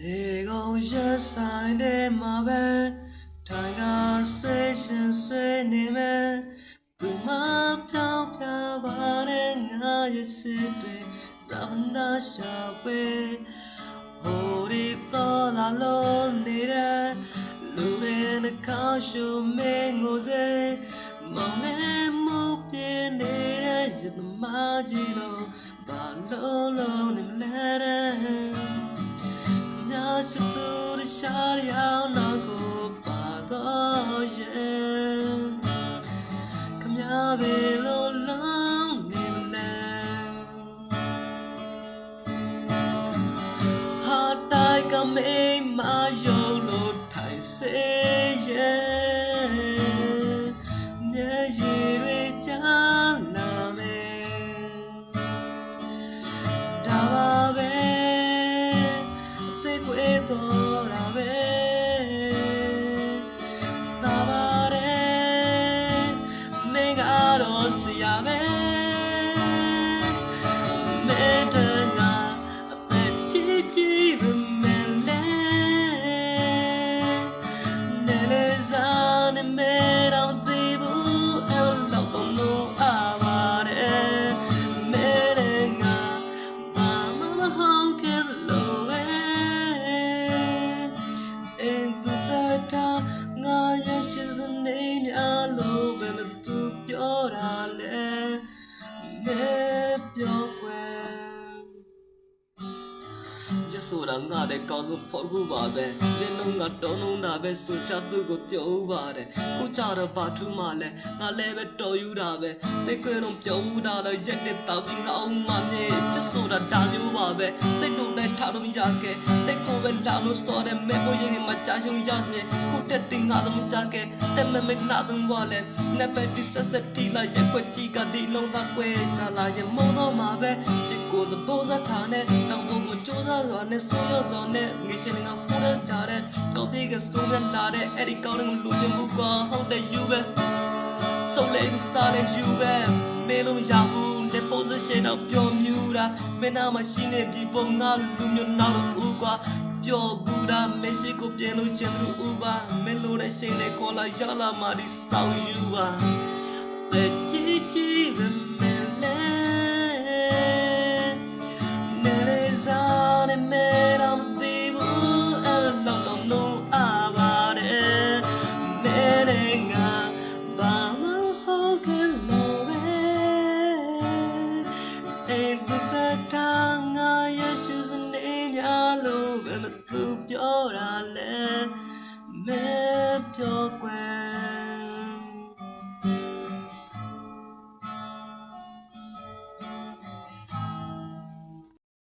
နေကုန်ရက်ဆိုင်တဲ့မှာပဲထိုင်ကဆွေးရှင်ဆွေးနေမယ်ဘုမပြောင်းပြပါတဲ့ငါရဲ့စစ်တွေဇာမနာရှာပဲဟိုဒီတော်လာလို့နေတဲ့လူတွေနဲ့ကောင်းရှုံမင်းကိုစေမောင်နဲ့မှုပြင်းနေတဲ့ရတမကြီးတော့ဘာလို့လုံးနေမလဲညာစသူရရှာရအောင်တော့ကိုပါတော့ရဲ့ခမပဲလို့လုံးနေမလဲဟာတိုက်ကမေးမယုံလို့ထိုင်စေရဲ့မျက်ရည်တွေကြားလာမယ်ဒါပါပဲတော်တာပဲတာပါတယ်မင်းကတော့ဆရာပဲမင်းတကအသက်ကြီးကြီးပဲမယ်လေနေလေစားနေမဲတော့ဒီဘူးအဲ့လောက်တော့လို့အားပါတယ်မင်းကဘာမှမဟုတ်ခဲ့လို့ငါရရှိစနေများလို့ပဲမသူပြောတာလေမဲပြောွယ်ကျဆိုတာငါတဲ့ကောင်းဆုံးဖို့ခုပါပဲကျင်းလုံးကတုံးလုံးတာပဲဆိုချသူကိုပြောဦးပါတယ်ကိုကြတော့ဘာထူးမှလဲငါလည်းပဲတော်ယူတာပဲသိခွေတော့ပြောဦးတာတော့ရက်တဲ့တောက်ပြီးငါအောင်မမြေကျဆိုတာဒါမျိုးပါပဲစိတ်တို့နဲ့ထားလို့ရခဲ့တဲ့ကိုပဲလာလို့စောတဲ့မဲကိုရင်မှာကြာရှုံရစမယ်ကိုတက်တင်ငါတော့မကြခဲ့တဲ့မဲမဲနာတော့ဘာလဲနေပဲဒီဆက်ဆက်တီလာရက်ွက်ကြီးကဒီလုံးသားကွဲကြလာရင်မောတော့မှာပဲရှစ်ကိုသဘောစားထားနဲ့တော့ဘုံကိုစူးစမ်းစွာနဲ့ဆိုးရစွာနဲ့ငေးရှင်ငါပိုးရကြတဲ့ကောက်ပြေကစိုးရလာတဲ့အဲ့ဒီကောင်းတဲ့လူချင်းမှုကဟုတ်တဲ့ you ပဲ so late start you ပဲမေလို့မရဘူးတဲ့ position တော့ပြောမြူတာမင်းနာမရှိနေပြီပုံငါလူမျိုးနောက်တော့ဦးကွာပြောဘူးတာမရှိကိုပြင်လို့ရှင်သူဦးပါမင်းလို့တဲ့ရှင်လေးခေါ်လာရလာမှဒီ style you ပါတဲ့ကြီးကြီးပဲမလဲနေလေစားနေမဲတော့မသိဘူးအဲ့လောက်တော့လို့အားပါတယ်မဲတဲ့ငါဘာမှဟုတ်ခဲ့လို့ပဲအဲ့ဒီတော့ငါရရှိစနေများလို့ပဲမသူပြောတာလဲမဲပြောွယ်